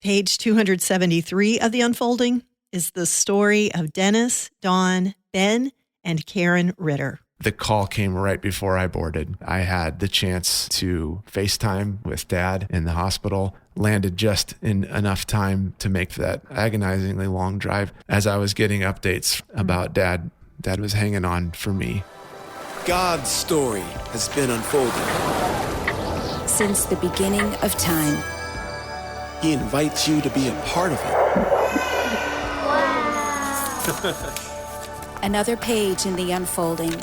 Page 273 of The Unfolding is the story of Dennis, Dawn, Ben, and Karen Ritter. The call came right before I boarded. I had the chance to FaceTime with Dad in the hospital, landed just in enough time to make that agonizingly long drive. As I was getting updates about Dad was hanging on for me. God's story has been unfolding. Since the beginning of time. He invites you to be a part of it. Wow. Another page in The Unfolding.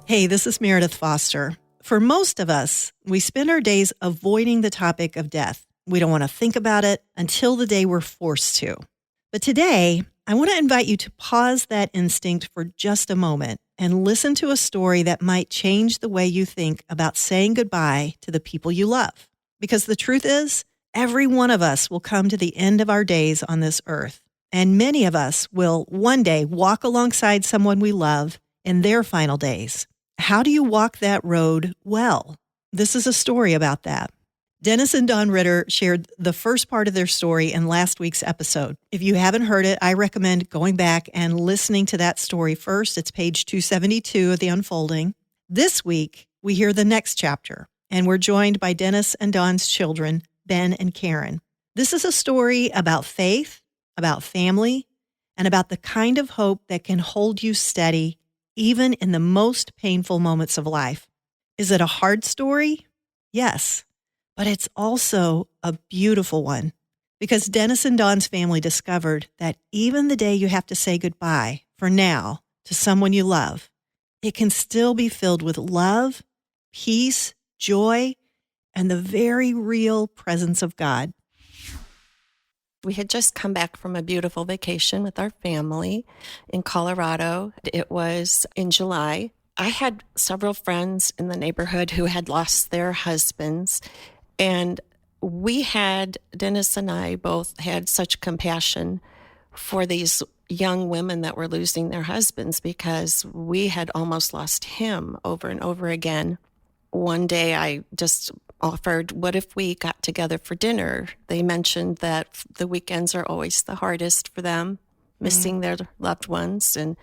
Hey, this is Meredith Foster. For most of us, we spend our days avoiding the topic of death. We don't want to think about it until the day we're forced to. But today, I want to invite you to pause that instinct for just a moment and listen to a story that might change the way you think about saying goodbye to the people you love. Because the truth is, every one of us will come to the end of our days on this earth, and many of us will one day walk alongside someone we love in their final days. How do you walk that road well? This is a story about that. Dennis and Dawn Ritter shared the first part of their story in last week's episode. If you haven't heard it, I recommend going back and listening to that story first. It's page 272 of The Unfolding. This week, we hear the next chapter, and we're joined by Dennis and Dawn's children, Ben and Karen. This is a story about faith, about family, and about the kind of hope that can hold you steady even in the most painful moments of life. Is it a hard story? Yes, but it's also a beautiful one because Dennis and Dawn's family discovered that even the day you have to say goodbye for now to someone you love, it can still be filled with love, peace, joy, and the very real presence of God. We had just come back from a beautiful vacation with our family in Colorado. It was in July. I had several friends in the neighborhood who had lost their husbands, and Dennis and I both had such compassion for these young women that were losing their husbands because we had almost lost him over and over again. One day I just offered, what if we got together for dinner? They mentioned that the weekends are always the hardest for them, missing their loved ones. And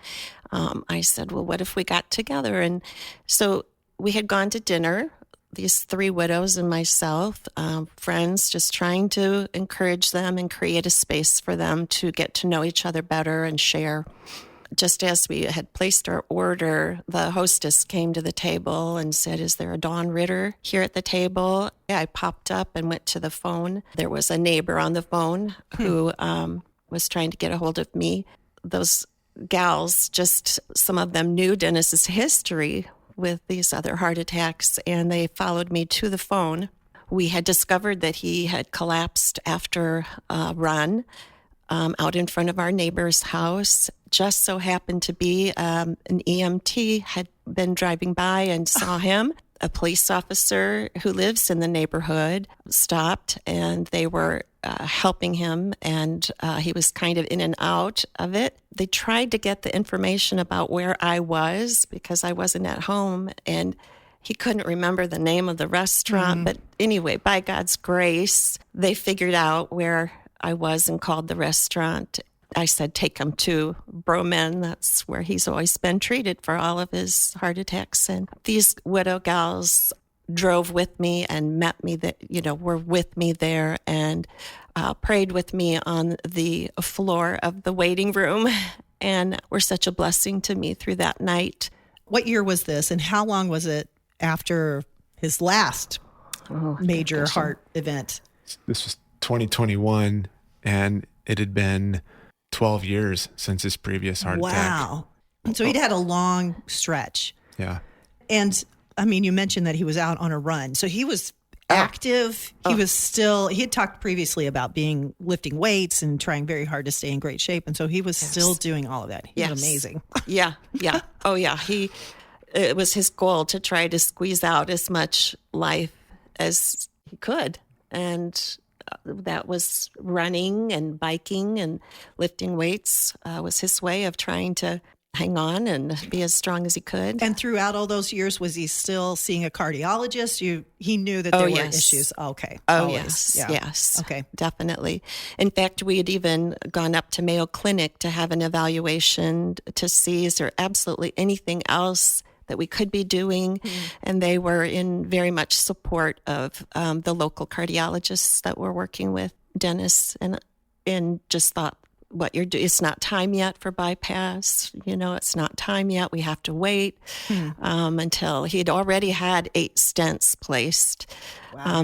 I said, well, what if we got together? And so we had gone to dinner, these three widows and myself, friends, just trying to encourage them and create a space for them to get to know each other better and share. Just as we had placed our order, the hostess came to the table and said, is there a Dawn Ritter here at the table? I popped up and went to the phone. There was a neighbor on the phone who was trying to get a hold of me. Those gals, just some of them knew Dennis's history with these other heart attacks, and they followed me to the phone. We had discovered that he had collapsed after a run out in front of our neighbor's house. Just so happened to be an EMT had been driving by and saw him. A police officer who lives in the neighborhood stopped, and they were helping him, and he was kind of in and out of it. They tried to get the information about where I was because I wasn't at home, and he couldn't remember the name of the restaurant. But anyway, by God's grace, they figured out where I was and called the restaurant. I said, take him to Bromen. That's where he's always been treated for all of his heart attacks. And these widow gals drove with me and met me, were with me there and prayed with me on the floor of the waiting room and were such a blessing to me through that night. What year was this, and how long was it after his last major heart event? This was 2021, and it had been 12 years since his previous heart attack. Wow. So he'd had a long stretch. Yeah. And, I mean, you mentioned that he was out on a run. So he was active. He had talked previously about lifting weights and trying very hard to stay in great shape. And so he was still doing all of that. He was amazing. Yeah. Oh, yeah. It was his goal to try to squeeze out as much life as he could. And that was running and biking and lifting weights was his way of trying to hang on and be as strong as he could. And throughout all those years, was he still seeing a cardiologist? He knew that there were issues. Okay. Oh, always. yes. Okay. Definitely. In fact, we had even gone up to Mayo Clinic to have an evaluation to see is there absolutely anything else that we could be doing. And they were in very much support of the local cardiologists that we're working with, Dennis, and just thought, what you're doing, it's not time yet for bypass. It's not time yet. We have to wait until he'd already had 8 stents placed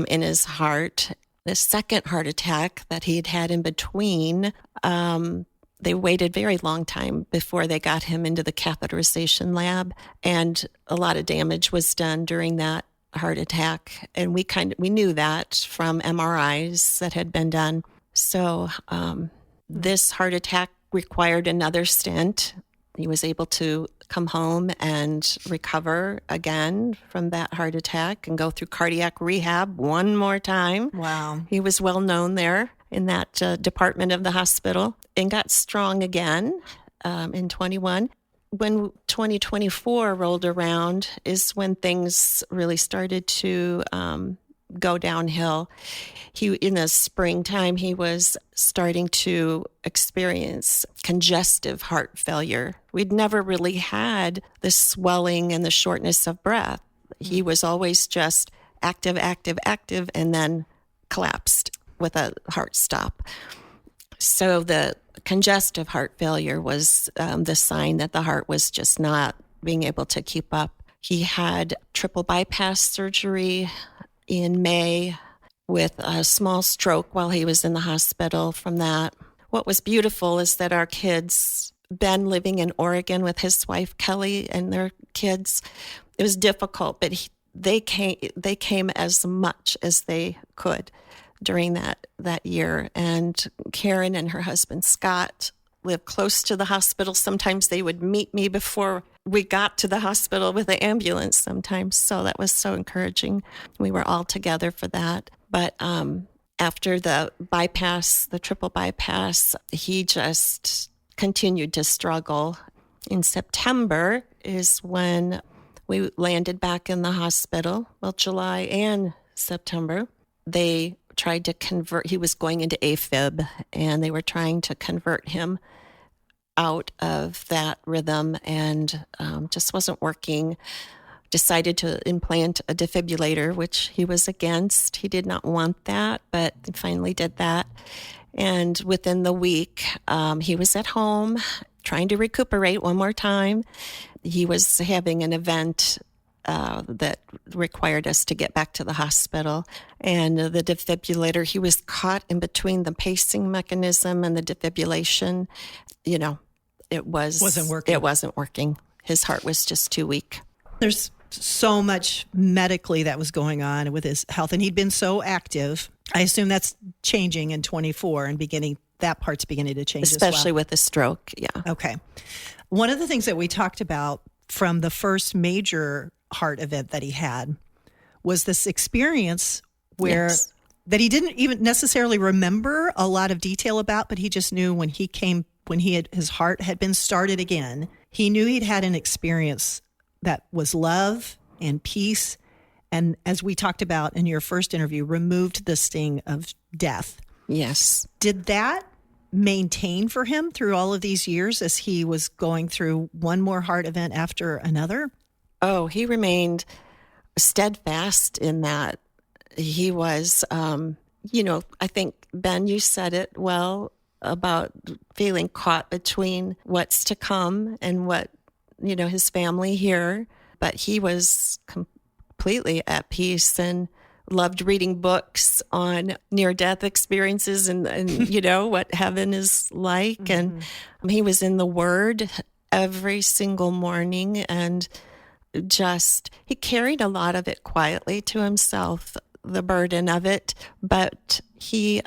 in his heart. The second heart attack that he'd had in between, they waited a very long time before they got him into the catheterization lab, and a lot of damage was done during that heart attack. And we knew that from MRIs that had been done. So this heart attack required another stent. He was able to come home and recover again from that heart attack and go through cardiac rehab one more time. Wow. He was well known there in that department of the hospital and got strong again in 21. When 2024 rolled around is when things really started to go downhill. In the springtime, he was starting to experience congestive heart failure. We'd never really had the swelling and the shortness of breath. He was always just active, and then collapsed with a heart stop. So the congestive heart failure was the sign that the heart was just not being able to keep up. He had triple bypass surgery in May with a small stroke while he was in the hospital from that. What was beautiful is that our kids, Ben living in Oregon with his wife Kelly and their kids, it was difficult, but they came as much as they could during that year. And Karen and her husband Scott lived close to the hospital. Sometimes they would meet me before we got to the hospital with the ambulance sometimes. So that was so encouraging. We were all together for that. But after the triple bypass, he just continued to struggle. In September is when we landed back in the hospital. Well, July and September, they tried to convert. He was going into AFib, and they were trying to convert him out of that rhythm, and just wasn't working. Decided to implant a defibrillator, which he was against. He did not want that, but finally did that. And within the week, he was at home trying to recuperate one more time. He was having an event that required us to get back to the hospital. And the defibrillator, he was caught in between the pacing mechanism and the defibrillation. It wasn't working. His heart was just too weak. There's so much medically that was going on with his health, and he'd been so active. I assume that's changing in 24 and that part's beginning to change especially as well. With the stroke. Yeah. Okay. One of the things that we talked about from the first major heart event that he had was this experience where that he didn't even necessarily remember a lot of detail about, but he just knew when his heart had been started again, he knew he'd had an experience that was love and peace. And as we talked about in your first interview, removed the sting of death. Yes. Did that maintain for him through all of these years as he was going through one more heart event after another? Oh, he remained steadfast in that. He was, I think, Ben, you said it well about feeling caught between what's to come and what, his family here. But he was completely at peace and loved reading books on near-death experiences and what heaven is like. Mm-hmm. And he was in the Word every single morning, and he carried a lot of it quietly to himself, the burden of it, but he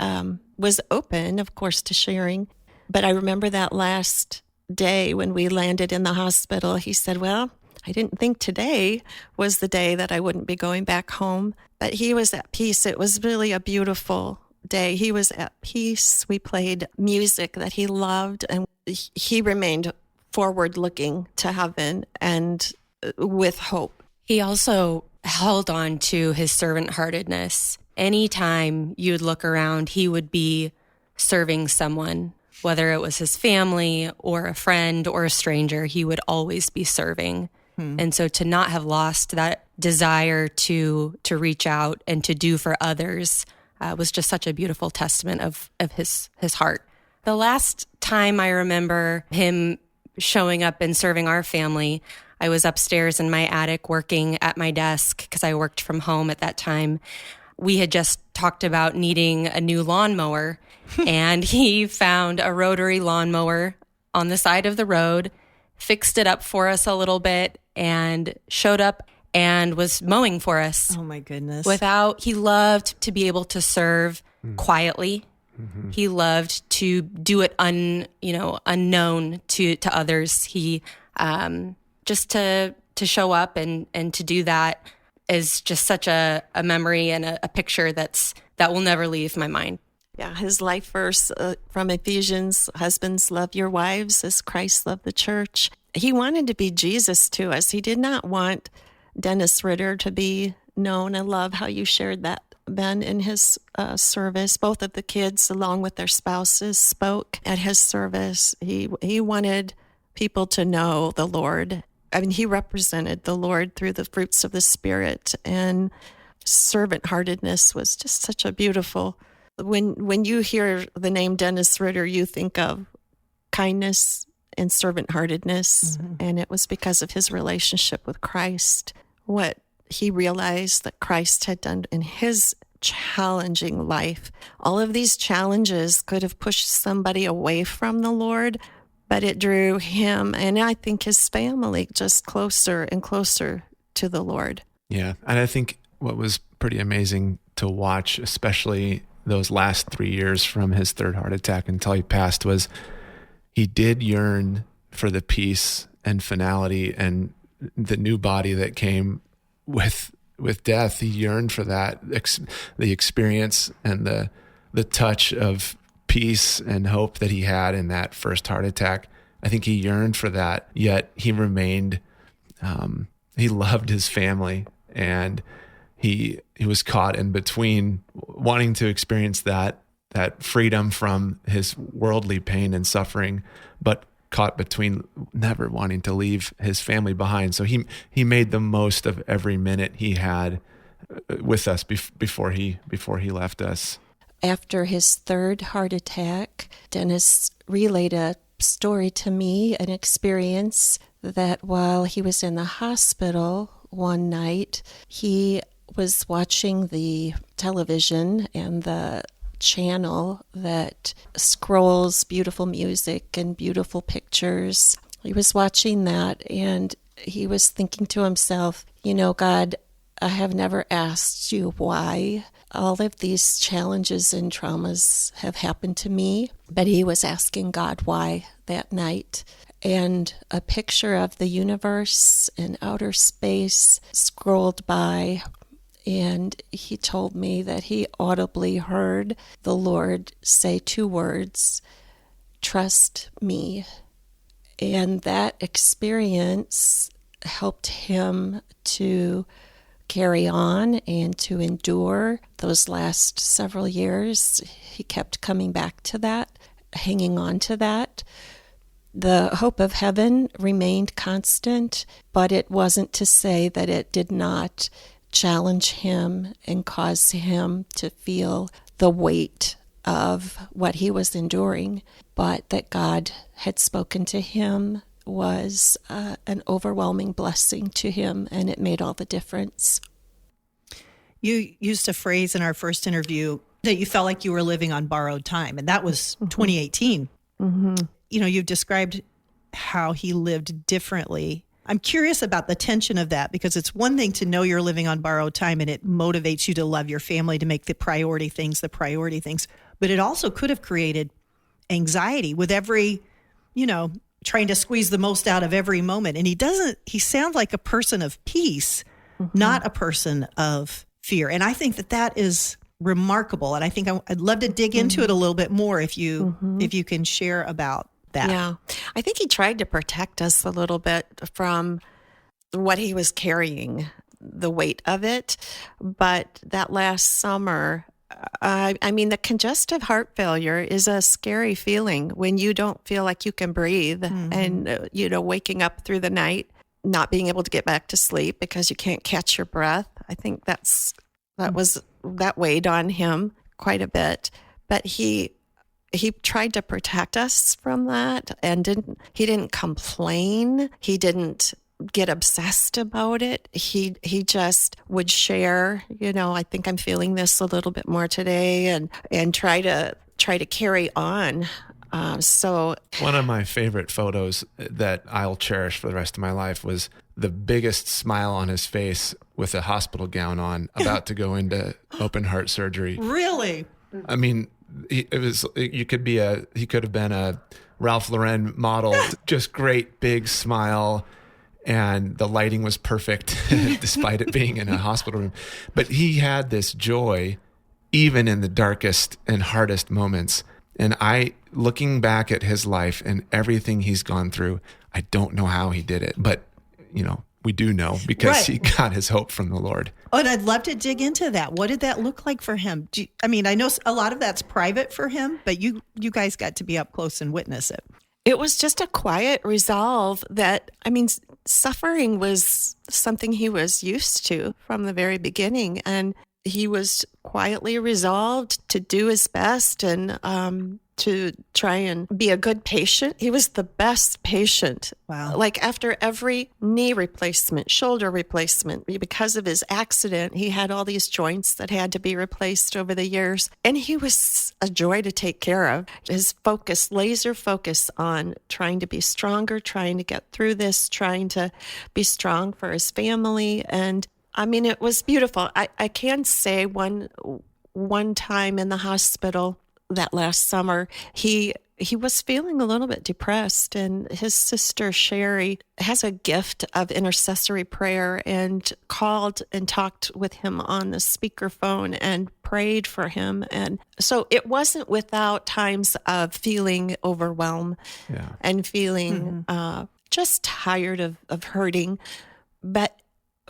was open, of course, to sharing. But I remember that last day when we landed in the hospital, he said, well, I didn't think today was the day that I wouldn't be going back home, but he was at peace. It was really a beautiful day. He was at peace. We played music that he loved, and he remained forward looking to heaven and with hope. He also held on to his servant-heartedness. Anytime you would look around, he would be serving someone, whether it was his family or a friend or a stranger, he would always be serving. And so to not have lost that desire to reach out and to do for others was just such a beautiful testament of his heart. The last time I remember him showing up and serving our family, I was upstairs in my attic working at my desk because I worked from home at that time. We had just talked about needing a new lawnmower, and he found a rotary lawnmower on the side of the road, fixed it up for us a little bit, and showed up and was mowing for us. Oh my goodness. He loved to be able to serve quietly. Mm-hmm. He loved to do it unknown to others. He just to show up and to do that is just such a memory and a picture that will never leave my mind. Yeah, his life verse from Ephesians, husbands, love your wives as Christ loved the church. He wanted to be Jesus to us. He did not want Dennis Ritter to be known. I love how you shared that, Ben, in his service. Both of the kids, along with their spouses, spoke at his service. He wanted people to know the Lord. I mean, he represented the Lord through the fruits of the Spirit, and servant-heartedness was just such a beautiful. When you hear the name Dennis Ritter, you think of kindness and servant-heartedness, and it was because of his relationship with Christ, what he realized that Christ had done in his challenging life. All of these challenges could have pushed somebody away from the Lord, but it drew him and I think his family just closer and closer to the Lord. Yeah, and I think what was pretty amazing to watch, especially those last 3 years from his third heart attack until he passed, was he did yearn for the peace and finality and the new body that came with death. He yearned for that, the experience and the touch of peace and hope that he had in that first heart attack. I think he yearned for that, yet he remained, he loved his family, and he was caught in between wanting to experience that freedom from his worldly pain and suffering, but caught between never wanting to leave his family behind. So he made the most of every minute he had with us before he left us. After his third heart attack, Dennis relayed a story to me, an experience that while he was in the hospital one night, he was watching the television and the channel that scrolls beautiful music and beautiful pictures. He was watching that and he was thinking to himself, God, I have never asked you why all of these challenges and traumas have happened to me, but he was asking God why that night. And a picture of the universe and outer space scrolled by, and he told me that he audibly heard the Lord say 2 words, trust me. And that experience helped him to carry on and to endure those last several years. He kept coming back to that, hanging on to that. The hope of heaven remained constant, but it wasn't to say that it did not challenge him and cause him to feel the weight of what he was enduring, but that God had spoken to him was an overwhelming blessing to him, and it made all the difference. You used a phrase in our first interview that you felt like you were living on borrowed time, and that was 2018. Mm-hmm. You've described how he lived differently. I'm curious about the tension of that, because it's one thing to know you're living on borrowed time and it motivates you to love your family, to make the priority things, but it also could have created anxiety with every, trying to squeeze the most out of every moment. And he sounds like a person of peace, not a person of fear. And I think that is remarkable. And I think I'd love to dig into it a little bit more if you can share about that. Yeah. I think he tried to protect us a little bit from what he was carrying, the weight of it. But that last summer, I mean, the congestive heart failure is a scary feeling when you don't feel like you can breathe and, waking up through the night, not being able to get back to sleep because you can't catch your breath. I think that weighed on him quite a bit. But he tried to protect us from that and he didn't complain. He didn't get obsessed about it. He just would share, I think I'm feeling this a little bit more today, and try to carry on. So one of my favorite photos that I'll cherish for the rest of my life was the biggest smile on his face with a hospital gown on, about to go into open heart surgery. Really? I mean, he could have been a Ralph Lauren model, just great big smile. And the lighting was perfect despite it being in a hospital room. But he had this joy even in the darkest and hardest moments. And looking back at his life and everything he's gone through, I don't know how he did it. But, we do know because he got his hope from the Lord. Oh, and I'd love to dig into that. What did that look like for him? I know a lot of that's private for him, but you guys got to be up close and witness it. it was just a quiet resolve that, suffering was something he was used to from the very beginning. And he was quietly resolved to do his best and to try and be a good patient. He was the best patient. Wow. Like after every knee replacement, shoulder replacement, because of his accident, he had all these joints that had to be replaced over the years. And he was a joy to take care of. His focus, laser focus on trying to be stronger, trying to get through this, trying to be strong for his family. And it was beautiful. I can say one time in the hospital that last summer, he was feeling a little bit depressed, and his sister Sherry has a gift of intercessory prayer and called and talked with him on the speakerphone and prayed for him. And so it wasn't without times of feeling overwhelmed and feeling just tired of hurting. But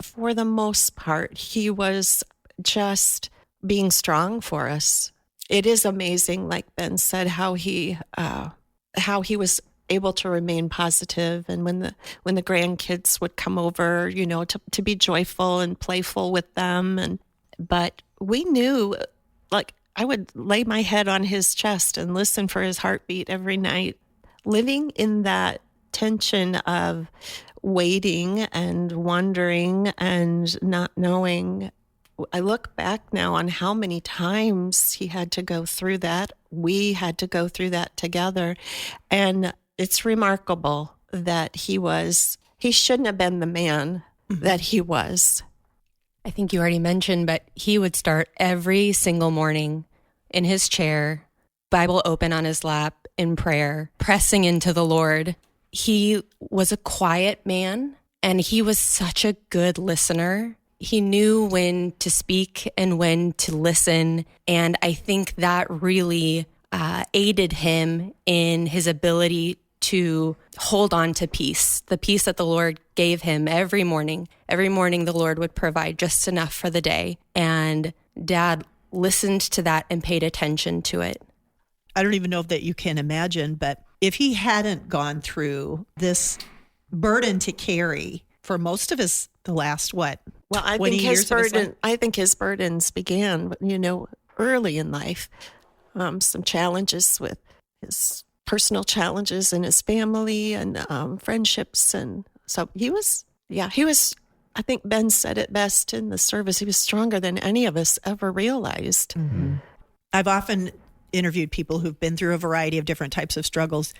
for the most part, he was just being strong for us. It is amazing, like Ben said, how he was able to remain positive, and when the grandkids would come over, to be joyful and playful with them. But we knew, like, I would lay my head on his chest and listen for his heartbeat every night, living in that tension of waiting and wondering and not knowing. I look back now on how many times he had to go through that. We had to go through that together. And it's remarkable that he shouldn't have been the man that he was. I think you already mentioned, but he would start every single morning in his chair, Bible open on his lap, in prayer, pressing into the Lord. He was a quiet man, and he was such a good listener. He knew when to speak and when to listen. And I think that really aided him in his ability to hold on to peace, the peace that the Lord gave him every morning. Every morning, the Lord would provide just enough for the day. And Dad listened to that and paid attention to it. I don't even know that you can imagine, but if he hadn't gone through this burden to carry for most of the last, what? Well, I think his burdens began, early in life. Some challenges with his personal challenges in his family and friendships, and so he was. I think Ben said it best in the service. He was stronger than any of us ever realized. Mm-hmm. I've often interviewed people who've been through a variety of different types of struggles,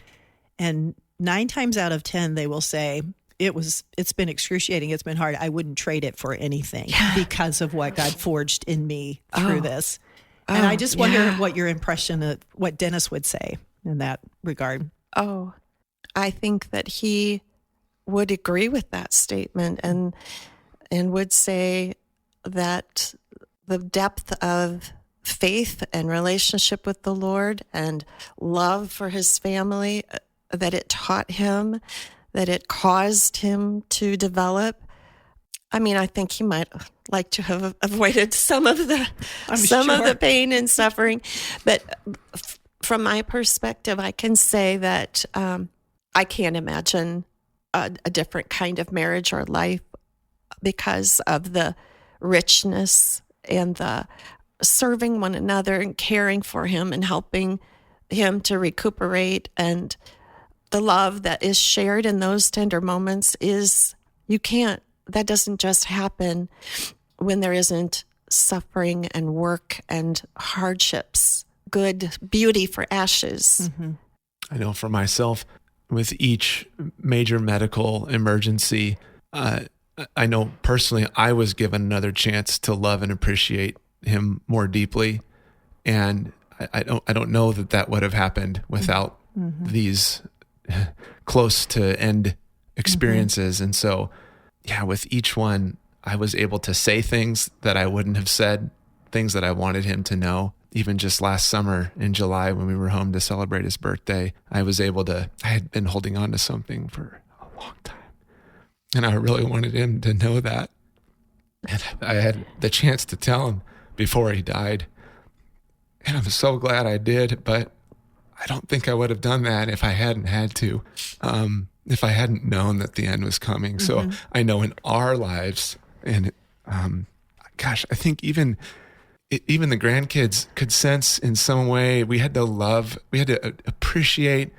and 9 times out of 10, they will say, it's been excruciating. It's been hard. I wouldn't trade it for anything because of what God forged in me through this. And I just wonder what your impression of what Dennis would say in that regard. Oh, I think that he would agree with that statement and would say that the depth of faith and relationship with the Lord and love for his family that it taught him, that it caused him to develop. I mean, I think he might like to have avoided some of the pain and suffering. But from my perspective, I can say that I can't imagine a different kind of marriage or life because of the richness and the serving one another and caring for him and helping him to recuperate, and the love that is shared in those tender moments that doesn't just happen when there isn't suffering and work and hardships, good beauty for ashes. Mm-hmm. I know for myself, with each major medical emergency, I know personally I was given another chance to love and appreciate him more deeply. And I don't know that would have happened without these close to end experiences. And so, yeah, with each one, I was able to say things that I wouldn't have said, things that I wanted him to know. Even just last summer in July when we were home to celebrate his birthday, I had been holding on to something for a long time. And I really wanted him to know that. And I had the chance to tell him before he died. And I'm so glad I did, but I don't think I would have done that if I hadn't had to, if I hadn't known that the end was coming. So I know in our lives, and I think even the grandkids could sense in some way we had to appreciate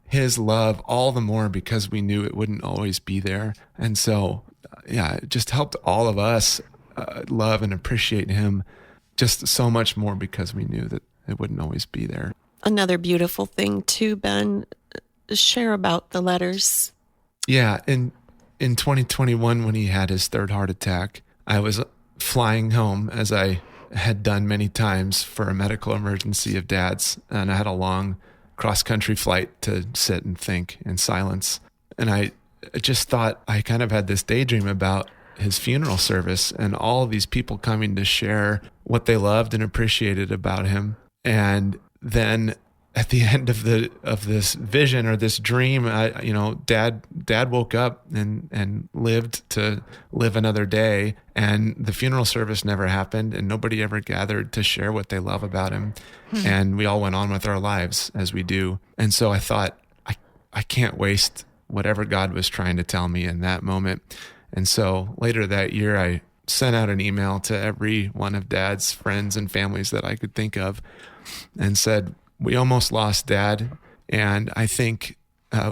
his love all the more because we knew it wouldn't always be there. And so, it just helped all of us love and appreciate him just so much more because we knew that it wouldn't always be there. Another beautiful thing too, Ben, share about the letters. Yeah. In 2021, when he had his third heart attack, I was flying home, as I had done many times for a medical emergency of Dad's. And I had a long cross-country flight to sit and think in silence. And I just thought, I kind of had this daydream about his funeral service and all of these people coming to share what they loved and appreciated about him. And then at the end of this vision or this dream, Dad woke up and lived to live another day, and the funeral service never happened, and nobody ever gathered to share what they love about him. And we all went on with our lives as we do. And so I thought, I can't waste whatever God was trying to tell me in that moment. And so later that year, I sent out an email to every one of Dad's friends and families that I could think of and said, we almost lost Dad, and I think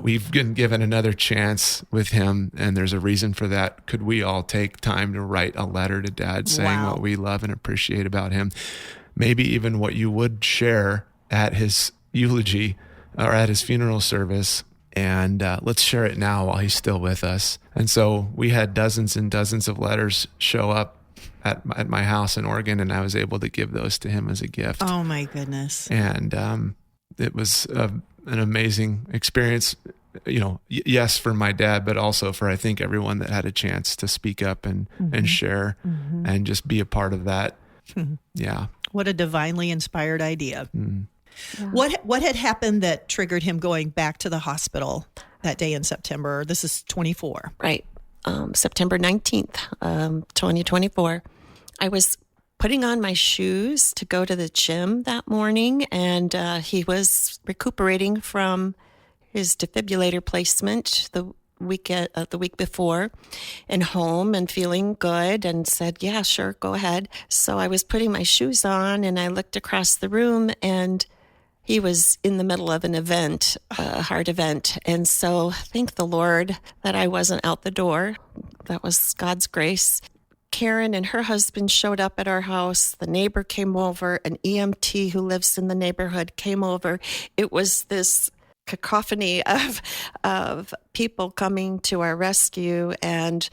we've been given another chance with him, and there's a reason for that. Could we all take time to write a letter to Dad saying what we love and appreciate about him? Maybe even what you would share at his eulogy or at his funeral service. And let's share it now while he's still with us. And so we had dozens and dozens of letters show up at my house in Oregon, and I was able to give those to him as a gift. Oh my goodness. And it was an amazing experience, yes, for my dad, but also for, I think, everyone that had a chance to speak up and share and just be a part of that. Yeah. What a divinely inspired idea. Yeah. What had happened that triggered him going back to the hospital that day in September? This is 24. Right. September 19th, 2024. I was putting on my shoes to go to the gym that morning, and he was recuperating from his defibrillator placement the week before, and home and feeling good, and said, yeah, sure, go ahead. So I was putting my shoes on, and I looked across the room, and he was in the middle of an event, a heart event. And so thank the Lord that I wasn't out the door. That was God's grace. Karen and her husband showed up at our house. The neighbor came over. An EMT who lives in the neighborhood came over. It was this cacophony of people coming to our rescue. And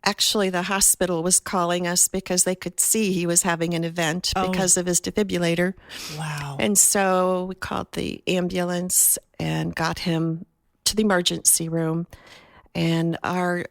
actually, the hospital was calling us because they could see he was having an event because of his defibrillator. Wow. And so we called the ambulance and got him to the emergency room. And our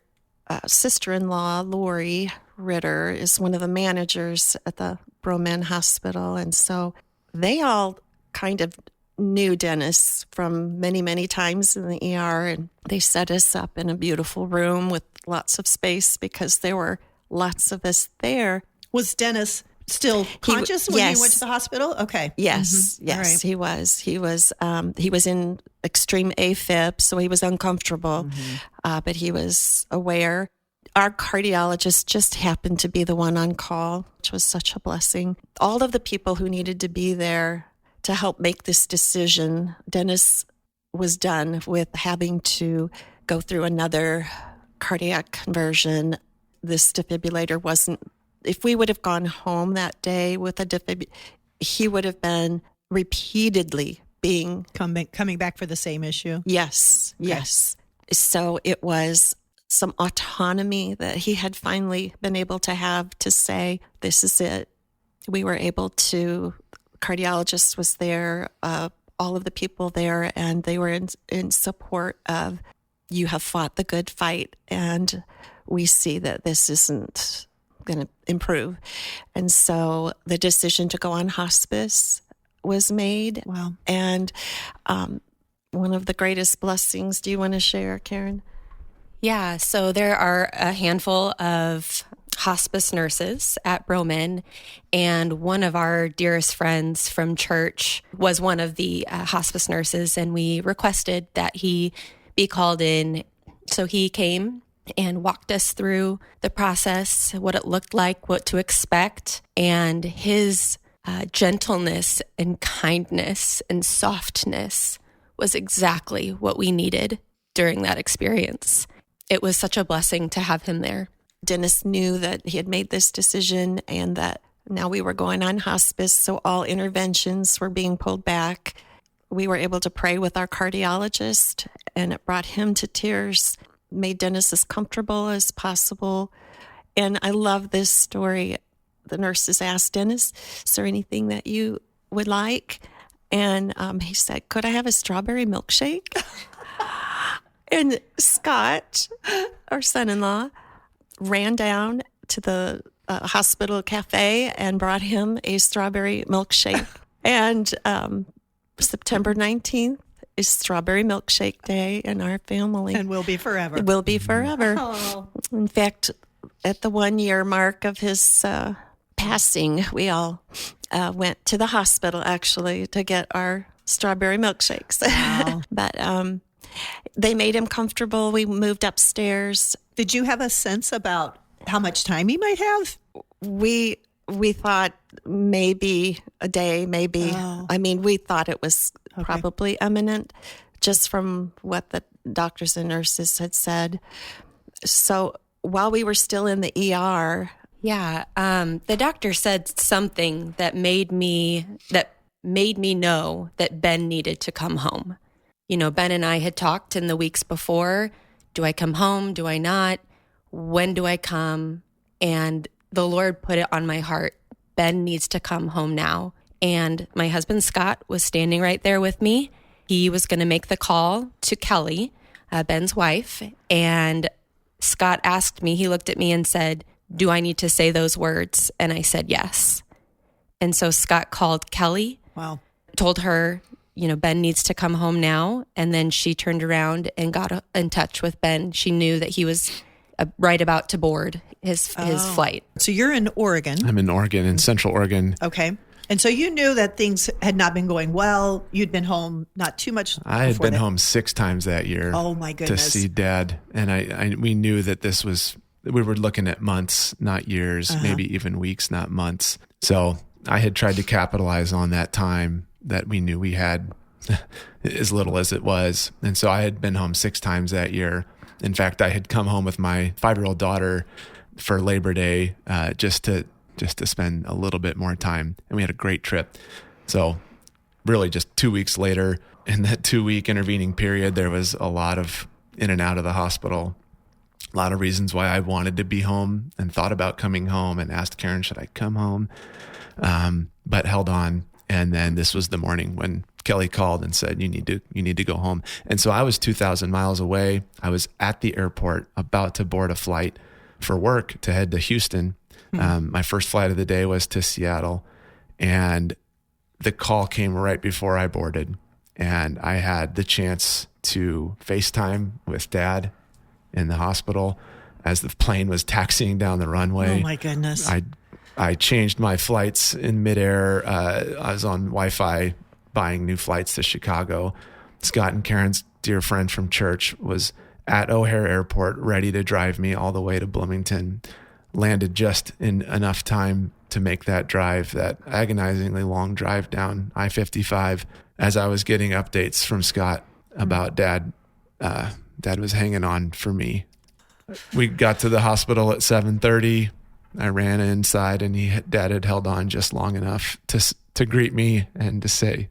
sister-in-law, Lori Ritter, is one of the managers at the Broman Hospital. And so they all kind of knew Dennis from many, many times in the ER, and they set us up in a beautiful room with lots of space because there were lots of us there. Was Dennis still conscious when yes. you went to the hospital? Okay. Yes, All yes, right. he was. He was in extreme AFib, so he was uncomfortable, but he was aware. Our cardiologist just happened to be the one on call, which was such a blessing. All of the people who needed to be there to help make this decision, Dennis was done with having to go through another cardiac conversion. This defibrillator wasn't, if we would have gone home that day with a defibrillator, he would have been repeatedly being... Coming back for the same issue? Yes, yes. So it was some autonomy that he had finally been able to have to say, this is it. We were able to, cardiologist was there, all of the people there, and they were in support of, you have fought the good fight, and we see that this isn't going to improve. And so the decision to go on hospice was made. Wow. And one of the greatest blessings, do you want to share, Karen? Yeah, so there are a handful of hospice nurses at Broman, and one of our dearest friends from church was one of the hospice nurses, and we requested that he be called in. So he came and walked us through the process, what it looked like, what to expect, and his gentleness and kindness and softness was exactly what we needed during that experience. It was such a blessing to have him there. Dennis knew that he had made this decision and that now we were going on hospice, so all interventions were being pulled back. We were able to pray with our cardiologist, and it brought him to tears, made Dennis as comfortable as possible. And I love this story. The nurses asked Dennis, is there anything that you would like? And he said, could I have a strawberry milkshake? And Scott, our son-in-law, ran down to the hospital cafe and brought him a strawberry milkshake. And September 19th is Strawberry Milkshake Day in our family. And will be forever. It will be forever. Oh. In fact, at the 1-year mark of his passing, we all went to the hospital, actually, to get our strawberry milkshakes. Wow. But they made him comfortable. We moved upstairs. Did you have a sense about how much time he might have? We thought maybe a day, maybe. Oh. I mean, we thought it was Okay. probably imminent just from what the doctors and nurses had said. So while we were still in the ER... Yeah, the doctor said something that made me know that Ben needed to come home. You know, Ben and I had talked in the weeks before. Do I come home? Do I not? When do I come? And the Lord put it on my heart. Ben needs to come home now. And my husband, Scott, was standing right there with me. He was going to make the call to Kelly, Ben's wife. And Scott asked me, he looked at me and said, do I need to say those words? And I said, yes. And so Scott called Kelly. Wow. Told her, you know, Ben needs to come home now. And then she turned around and got in touch with Ben. She knew that he was right about to board his flight. So you're in Oregon. I'm in Oregon, in Central Oregon. Okay. And so you knew that things had not been going well. You'd been home not too much. I had before been that. home 6 times that year. Oh my goodness. To see Dad. And we knew that we were looking at months, not years, maybe even weeks, not months. So I had tried to capitalize on that time that we knew we had, as little as it was. And so I had been home 6 times that year. In fact, I had come home with my 5-year-old daughter for Labor Day, just to spend a little bit more time. And we had a great trip. So really just 2 weeks later, in that 2-week intervening period, there was a lot of in and out of the hospital. A lot of reasons why I wanted to be home and thought about coming home and asked Karen, should I come home? But held on. And then this was the morning when Kelly called and said, you need to go home. And so I was 2,000 miles away. I was at the airport about to board a flight for work to head to Houston. My first flight of the day was to Seattle. And the call came right before I boarded. and I had the chance to FaceTime with Dad in the hospital as the plane was taxiing down the runway. Oh my goodness. I changed my flights in midair. I was on Wi-Fi buying new flights to Chicago. Scott and Karen's dear friend from church was at O'Hare Airport ready to drive me all the way to Bloomington. Landed just in enough time to make that drive, that agonizingly long drive down I-55. As I was getting updates from Scott about Dad, Dad was hanging on for me. We got to the hospital at 7:30. I ran inside, and Dad had held on just long enough to greet me and to say.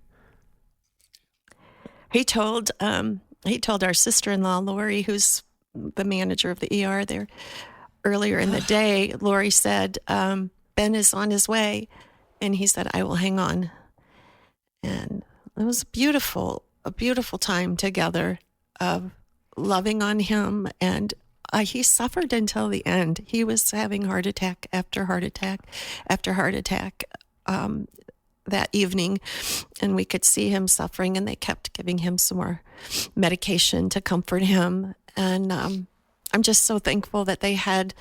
He told our sister-in-law Lori, who's the manager of the ER there, earlier in the day. Lori said, "Ben is on his way," and he said, "I will hang on." And it was a beautiful time together of loving on him. And he suffered until the end. He was having heart attack after heart attack after heart attack that evening, and we could see him suffering, and they kept giving him some more medication to comfort him. And I'm just so thankful that they had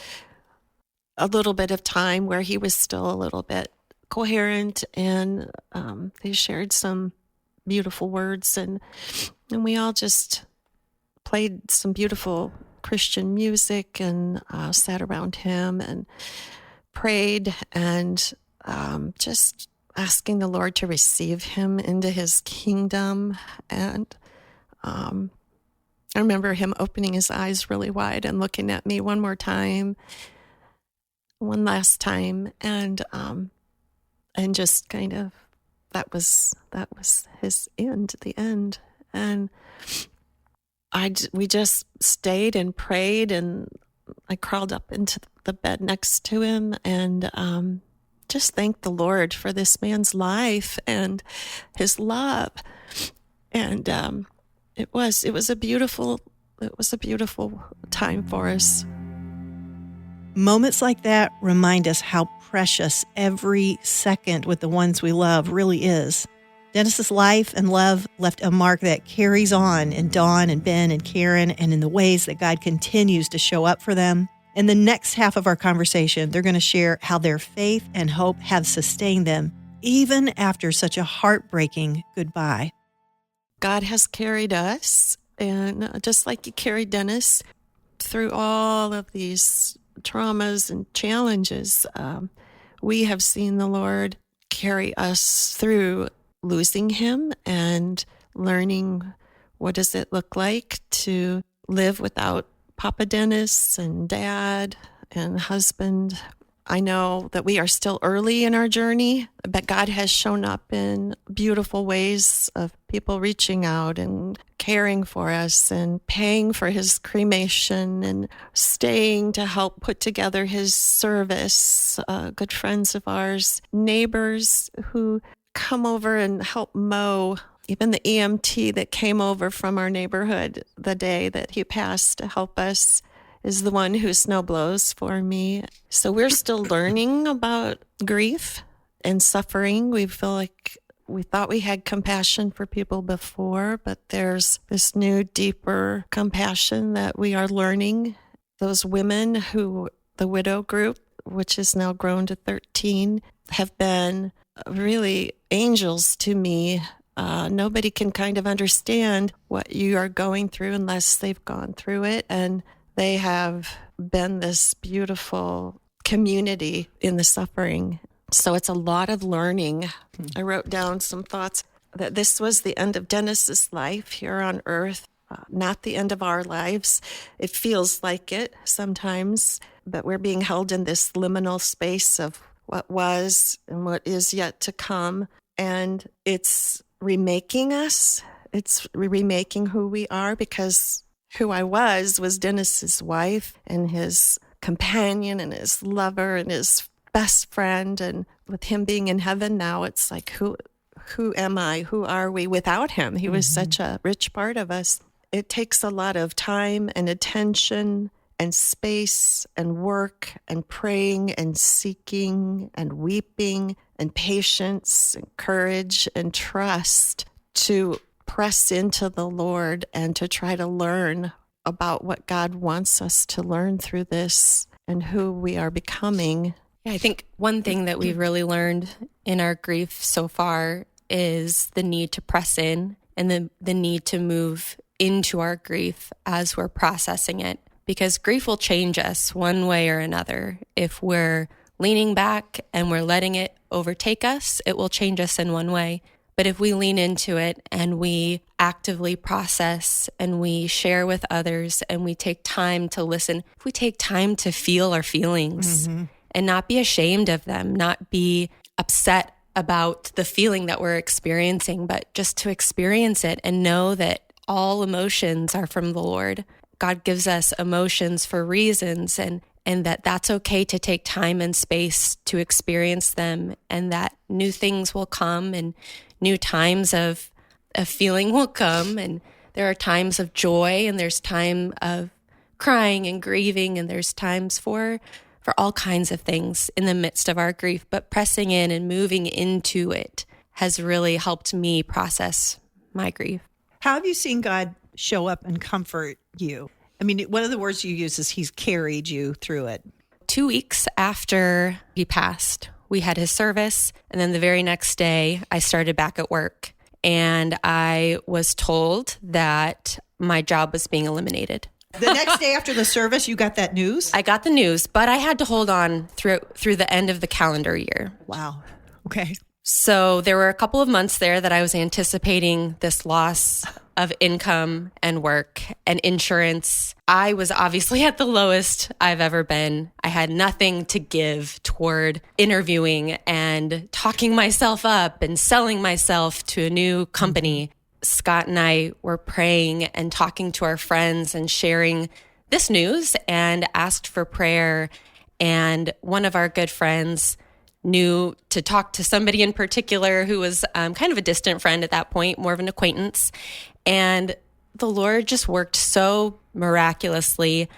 a little bit of time where he was still a little bit coherent, and they shared some beautiful words, and we all just played some beautiful Christian music and sat around him and prayed, and just asking the Lord to receive him into his kingdom. And I remember him opening his eyes really wide and looking at me one last time, and just kind of that was his end, the end. And we just stayed and prayed, and I crawled up into the bed next to him, and just thanked the Lord for this man's life and his love. And it was a beautiful time for us. Moments like that remind us how precious every second with the ones we love really is. Dennis's life and love left a mark that carries on in Dawn and Ben and Karen, and in the ways that God continues to show up for them. In the next half of our conversation, they're going to share how their faith and hope have sustained them, even after such a heartbreaking goodbye. God has carried us, and just like He carried Dennis through all of these traumas and challenges, we have seen the Lord carry us through losing him and learning what does it look like to live without Papa Dennis and Dad and husband. I know that we are still early in our journey, but God has shown up in beautiful ways of people reaching out and caring for us and paying for his cremation and staying to help put together his service. Good friends of ours, neighbors who come over and help mow. Even the EMT that came over from our neighborhood the day that he passed to help us is the one who snow blows for me. So we're still learning about grief and suffering. We feel like we thought we had compassion for people before, but there's this new, deeper compassion that we are learning. Those women who, the widow group, which has now grown to 13, have been really angels to me. Nobody can kind of understand what you are going through unless they've gone through it. And they have been this beautiful community in the suffering. So it's a lot of learning. I wrote down some thoughts that this was the end of Dennis's life here on earth, not the end of our lives. It feels like it sometimes, but we're being held in this liminal space of what was and what is yet to come. And it's remaking us. It's remaking who we are, because who I was Dennis's wife and his companion and his lover and his best friend. And with him being in heaven now, it's like, who am I? Who are we without him? He was such a rich part of us. It takes a lot of time and attention and space and work and praying and seeking and weeping and patience and courage and trust to press into the Lord and to try to learn about what God wants us to learn through this and who we are becoming. Yeah, I think one thing that we've really learned in our grief so far is the need to press in and the need to move into our grief as we're processing it, because grief will change us one way or another. If we're leaning back and we're letting it overtake us, it will change us in one way. But if we lean into it and we actively process and we share with others and we take time to listen, if we take time to feel our feelings and not be ashamed of them, not be upset about the feeling that we're experiencing, but just to experience it and know that all emotions are from the Lord. God gives us emotions for reasons, and that's okay to take time and space to experience them, and that new things will come and new times of feeling will come, and there are times of joy and there's time of crying and grieving, and there's times for all kinds of things in the midst of our grief. But pressing in and moving into it has really helped me process my grief. How have you seen God show up and comfort you? I mean, one of the words you use is he's carried you through it. 2 weeks after he passed, we had his service. And then the very next day, I started back at work. And I was told that my job was being eliminated. The next day after the service, you got that news? I got the news, but I had to hold on through the end of the calendar year. Wow. Okay. So there were a couple of months there that I was anticipating this loss of income and work and insurance. I was obviously at the lowest I've ever been. I had nothing to give toward interviewing and talking myself up and selling myself to a new company. Scott and I were praying and talking to our friends and sharing this news and asked for prayer. And one of our good friends knew to talk to somebody in particular who was kind of a distant friend at that point, more of an acquaintance. And the Lord just worked so miraculously.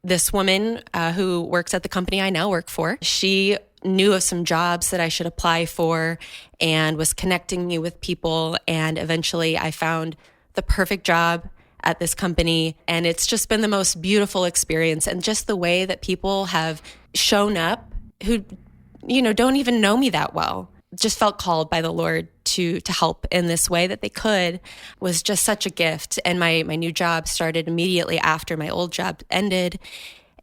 This woman who works at the company I now work for, she knew of some jobs that I should apply for and was connecting me with people. And eventually I found the perfect job at this company. And it's just been the most beautiful experience. And just the way that people have shown up who, don't even know me that well, just felt called by the Lord to help in this way that they could, was just such a gift. And my new job started immediately after my old job ended.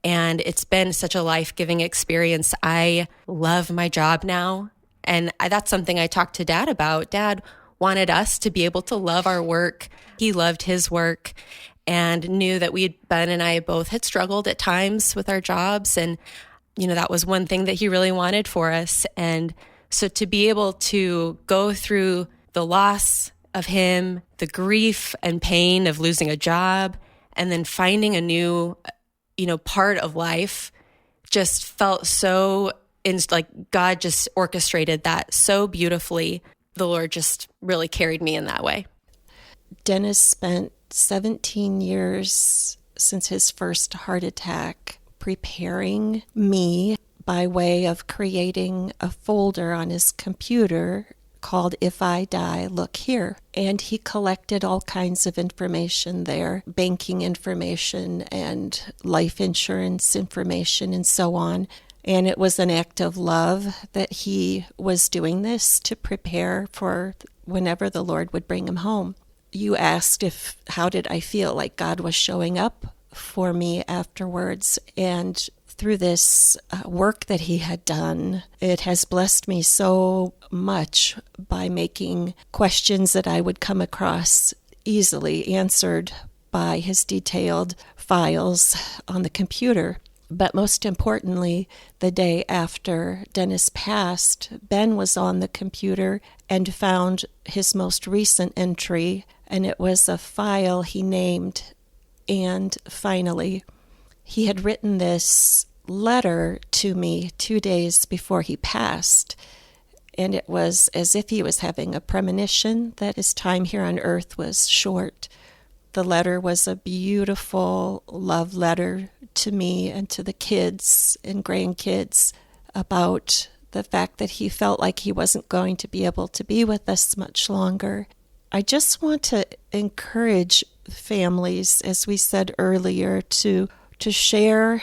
And it's been such a life-giving experience. I love my job now. And that's something I talked to Dad about. Dad wanted us to be able to love our work. He loved his work and knew that Ben and I both had struggled at times with our jobs. And, that was one thing that he really wanted for us. And so to be able to go through the loss of him, the grief and pain of losing a job, and then finding a new part of life, just felt so, like God just orchestrated that so beautifully. The Lord just really carried me in that way. Dennis spent 17 years since his first heart attack preparing me by way of creating a folder on his computer called If I Die, Look Here. And he collected all kinds of information there, banking information and life insurance information and so on. And it was an act of love that he was doing this to prepare for whenever the Lord would bring him home. You asked how did I feel like God was showing up for me afterwards. And through this work that he had done, it has blessed me so much by making questions that I would come across easily answered by his detailed files on the computer. But most importantly, the day after Dennis passed, Ben was on the computer and found his most recent entry, and it was a file he named. And finally, he had written this letter to me 2 days before he passed, and it was as if he was having a premonition that his time here on earth was short. The letter was a beautiful love letter to me and to the kids and grandkids about the fact that he felt like he wasn't going to be able to be with us much longer. I just want to encourage families, as we said earlier, to share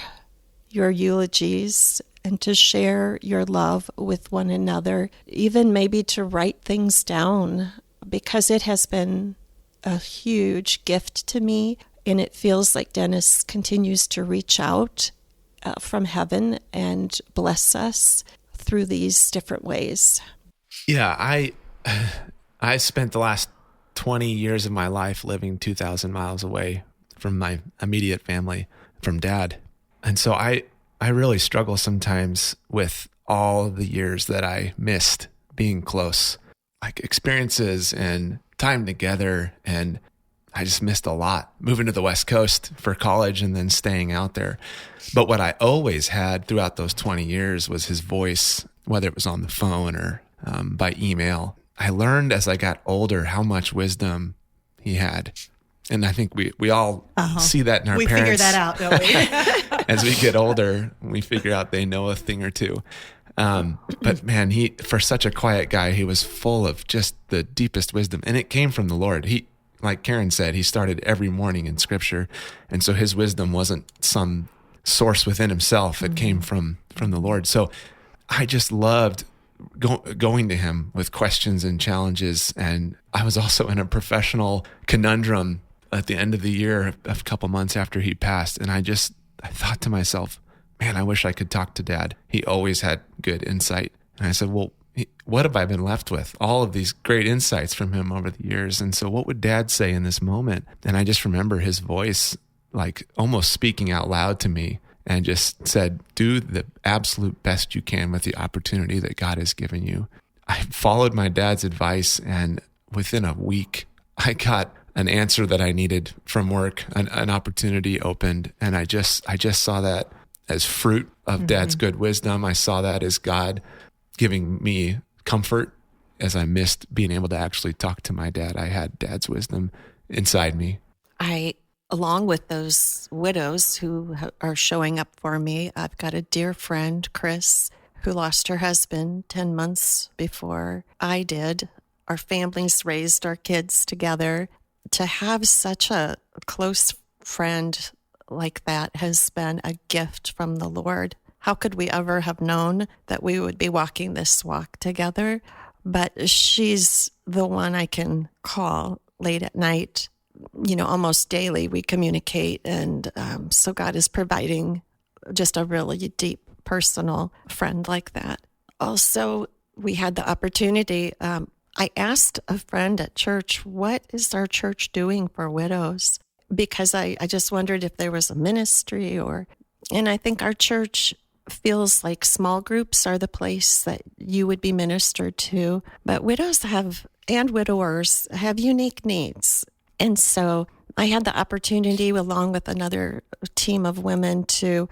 your eulogies and to share your love with one another, even maybe to write things down, because it has been a huge gift to me. And it feels like Dennis continues to reach out from heaven and bless us through these different ways. Yeah, I spent the last 20 years of my life living 2,000 miles away from my immediate family, from Dad. And so I really struggle sometimes with all the years that I missed being close, like experiences and time together. And I just missed a lot, moving to the West Coast for college and then staying out there. But what I always had throughout those 20 years was his voice, whether it was on the phone or by email. I learned as I got older how much wisdom he had. And I think we all see that in our parents. We figure that out, don't we? As we get older, we figure out they know a thing or two. But man, for such a quiet guy, he was full of just the deepest wisdom. And it came from the Lord. Like Karen said, he started every morning in Scripture. And so his wisdom wasn't some source within himself. It came from the Lord. So I just loved going to him with questions and challenges. And I was also in a professional conundrum at the end of the year, a couple months after he passed. And I thought to myself, man, I wish I could talk to Dad. He always had good insight. And I said, well, what have I been left with? All of these great insights from him over the years. And so what would Dad say in this moment? And I just remember his voice, like almost speaking out loud to me, and just said, do the absolute best you can with the opportunity that God has given you. I followed my dad's advice, and within a week, I got an answer that I needed from work. An opportunity opened, and I just saw that as fruit of Dad's good wisdom. I saw that as God giving me comfort as I missed being able to actually talk to my dad. I had Dad's wisdom inside me. Along with those widows who are showing up for me, I've got a dear friend, Chris, who lost her husband 10 months before I did. Our families raised our kids together. To have such a close friend like that has been a gift from the Lord. How could we ever have known that we would be walking this walk together? But she's the one I can call late at night. Almost daily we communicate. And so God is providing just a really deep, personal friend like that. Also, we had the opportunity. I asked a friend at church, what is our church doing for widows? Because I just wondered if there was a ministry and I think our church feels like small groups are the place that you would be ministered to. But widows and widowers have unique needs. And so I had the opportunity, along with another team of women, to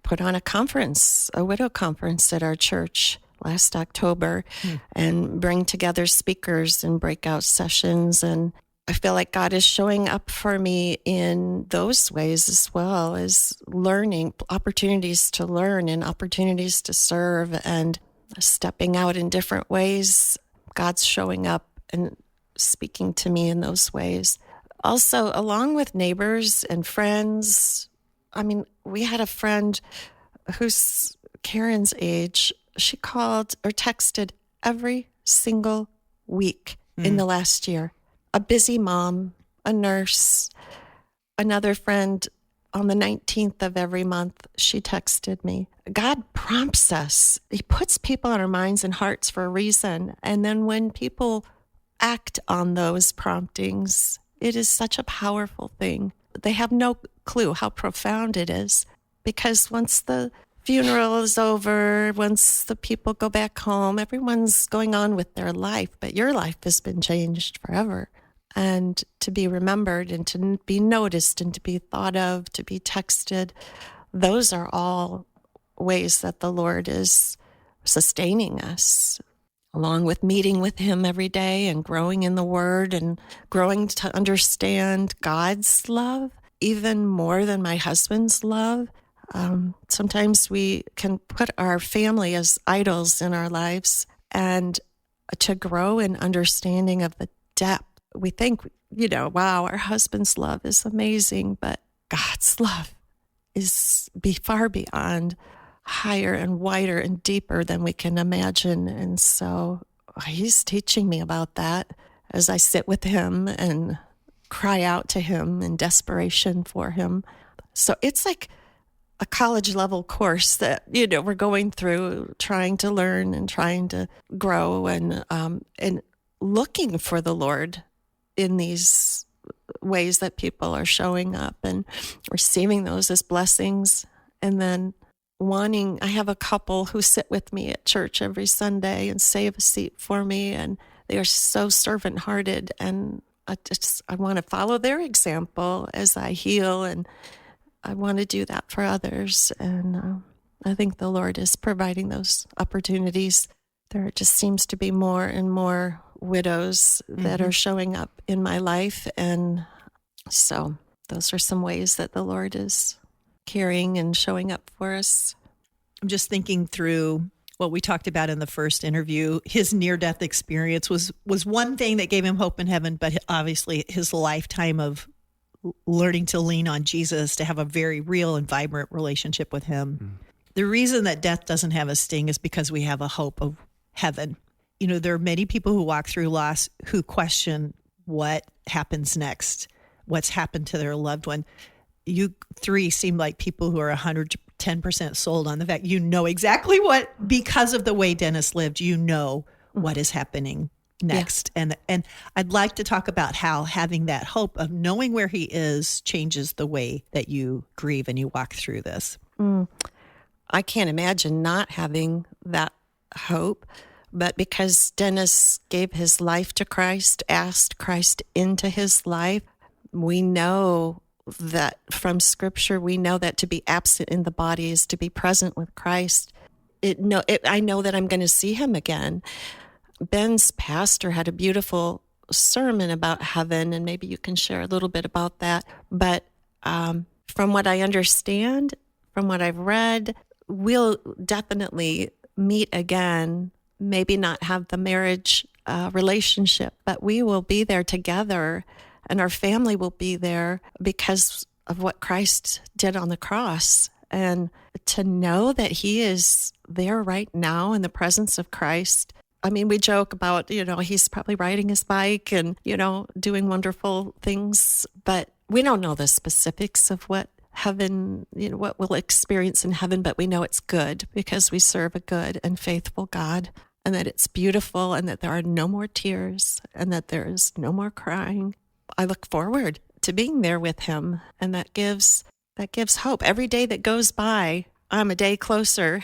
put on a widow conference at our church last October and bring together speakers and breakout sessions. And I feel like God is showing up for me in those ways as well, as learning, opportunities to learn and opportunities to serve and stepping out in different ways. God's showing up and speaking to me in those ways. Also, along with neighbors and friends, we had a friend who's Karen's age. She called or texted every single week in the last year. A busy mom, a nurse, another friend on the 19th of every month, she texted me. God prompts us. He puts people in our minds and hearts for a reason. And then when people act on those promptings, it is such a powerful thing. They have no clue how profound it is, because once the funeral is over, once the people go back home, everyone's going on with their life, but your life has been changed forever. And to be remembered and to be noticed and to be thought of, to be texted, those are all ways that the Lord is sustaining us, along with meeting with Him every day and growing in the Word and growing to understand God's love even more than my husband's love. Sometimes we can put our family as idols in our lives, and to grow in understanding of the depth we think, wow, our husband's love is amazing, but God's love is far beyond, higher and wider and deeper than we can imagine. And so he's teaching me about that as I sit with him and cry out to him in desperation for him. So it's like a college level course that, we're going through, trying to learn and trying to grow and looking for the Lord in these ways that people are showing up and receiving those as blessings. And then I have a couple who sit with me at church every Sunday and save a seat for me, and they are so servant-hearted, and I want to follow their example as I heal, and I want to do that for others. And I think the Lord is providing those opportunities. There just seems to be more and more widows that are showing up in my life, and so those are some ways that the Lord is caring and showing up for us. I'm just thinking through what we talked about in the first interview. His near-death experience was one thing that gave him hope in heaven, but obviously his lifetime of learning to lean on Jesus, to have a very real and vibrant relationship with him. The reason that death doesn't have a sting is because we have a hope of heaven. There are many people who walk through loss who question what happens next, what's happened to their loved one. You three seem like people who are 110% sold on the fact exactly what, because of the way Dennis lived, what is happening next. Yeah. And I'd like to talk about how having that hope of knowing where he is changes the way that you grieve and you walk through this. I can't imagine not having that hope, but because Dennis gave his life to Christ, asked Christ into his life, we know that from Scripture, we know that to be absent in the body is to be present with Christ. I know that I'm going to see him again. Ben's pastor had a beautiful sermon about heaven, and maybe you can share a little bit about that. But from what I understand, from what I've read, we'll definitely meet again, maybe not have the marriage relationship, but we will be there together, and our family will be there because of what Christ did on the cross. And to know that he is there right now in the presence of Christ. I mean, we joke about, he's probably riding his bike and, doing wonderful things, but we don't know the specifics of what heaven, what we'll experience in heaven, but we know it's good because we serve a good and faithful God, and that it's beautiful, and that there are no more tears, and that there is no more crying. I look forward to being there with him, and that gives hope. Every day that goes by, I'm a day closer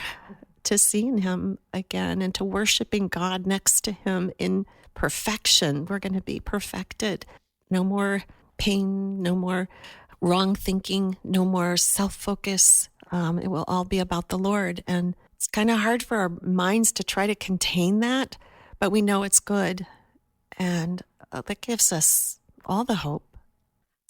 to seeing him again and to worshiping God next to him in perfection. We're going to be perfected. No more pain, no more wrong thinking, no more self-focus. It will all be about the Lord. And it's kind of hard for our minds to try to contain that, but we know it's good. And that gives us all the hope.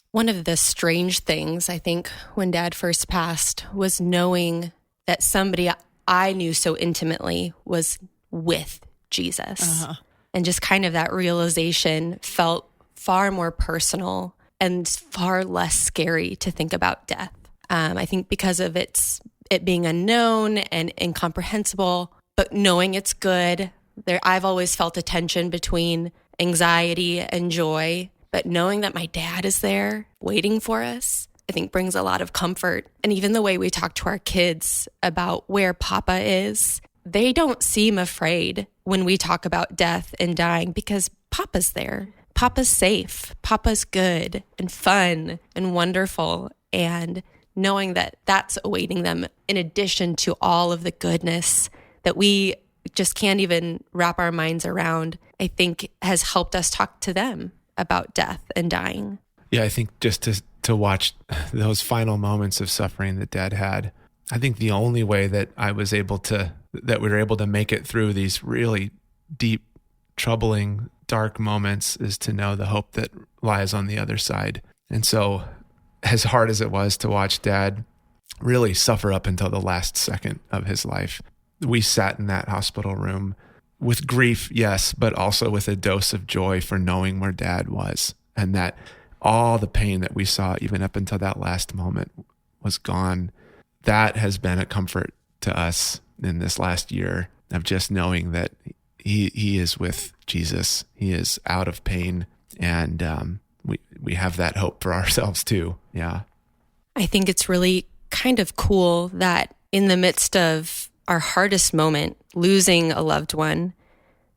One of the strange things, I think, when Dad first passed was knowing that somebody I knew so intimately was with Jesus. And just kind of that realization felt far more personal and far less scary to think about death. I think because of it being unknown and incomprehensible, but knowing it's good. I've always felt a tension between anxiety and joy, but knowing that my dad is there waiting for us, I think brings a lot of comfort. And even the way we talk to our kids about where Papa is, they don't seem afraid when we talk about death and dying because Papa's there. Papa's safe. Papa's good and fun and wonderful. And knowing that that's awaiting them in addition to all of the goodness that we just can't even wrap our minds around, I think has helped us talk to them about death and dying. Yeah, I think just to watch those final moments of suffering that Dad had, I think the only way that we were able to make it through these really deep, troubling, dark moments is to know the hope that lies on the other side. And so as hard as it was to watch Dad really suffer up until the last second of his life, we sat in that hospital room with grief, yes, but also with a dose of joy for knowing where Dad was, and that all the pain that we saw, even up until that last moment, was gone. That has been a comfort to us in this last year of just knowing that he is with Jesus. He is out of pain, and we have that hope for ourselves too. Yeah. I think it's really kind of cool that in the midst of our hardest moment, losing a loved one,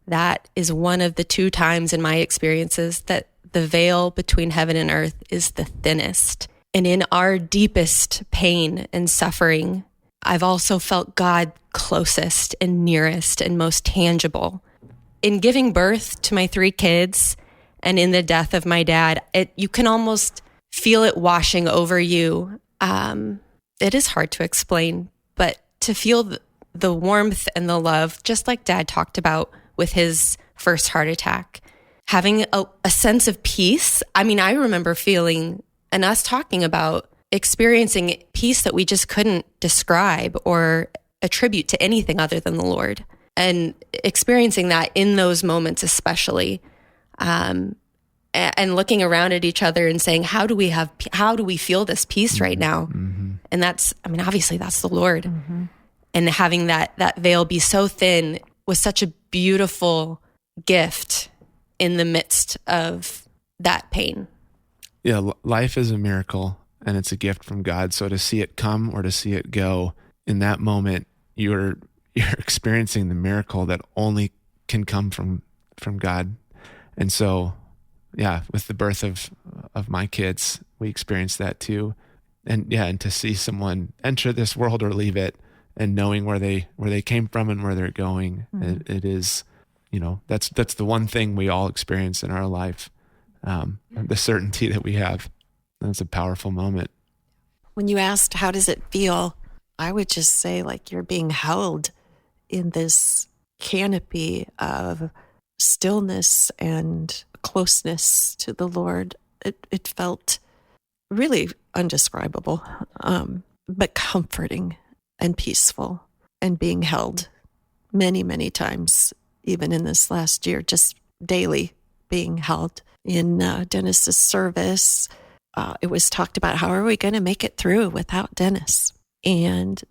that is one of the 2 times in my experiences that the veil between heaven and earth is the thinnest. And in our deepest pain and suffering, I've also felt God closest and nearest and most tangible. In giving birth to my 3 kids and in the death of my dad, you can almost feel it washing over you. It is hard to explain, but to feel the warmth and the love, just like Dad talked about with his first heart attack, having a sense of peace. I mean, I remember feeling and us talking about experiencing peace that we just couldn't describe or attribute to anything other than the Lord, and experiencing that in those moments, especially, and looking around at each other and saying, how do we feel this peace right now? Mm-hmm. And that's, I mean, obviously that's the Lord. Mm-hmm. And having that veil be so thin was such a beautiful gift in the midst of that pain. Yeah, life is a miracle and it's a gift from God. So to see it come or to see it go, in that moment, you're experiencing the miracle that only can come from God. And so, yeah, with the birth of my kids, we experienced that too. And to see someone enter this world or leave it, and knowing where they came from and where they're going, it is, that's the one thing we all experience in our life. The certainty that we have. That's a powerful moment. When you asked, how does it feel? I would just say like you're being held in this canopy of stillness and closeness to the Lord. It felt really undescribable, but comforting and peaceful, and being held many, many times, even in this last year, just daily being held. In Dennis's service, it was talked about, how are we going to make it through without Dennis? And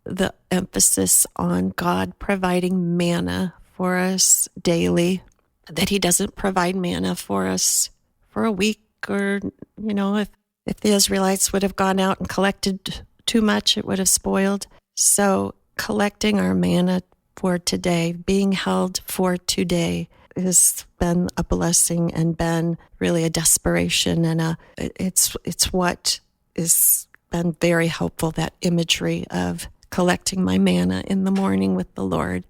the emphasis on God providing manna for us daily, that he doesn't provide manna for us for a week, or, if the Israelites would have gone out and collected too much, it would have spoiled. So collecting our manna for today, being held for today, has been a blessing and been really a desperation, and it's what has been very helpful, that imagery of collecting my manna in the morning with the Lord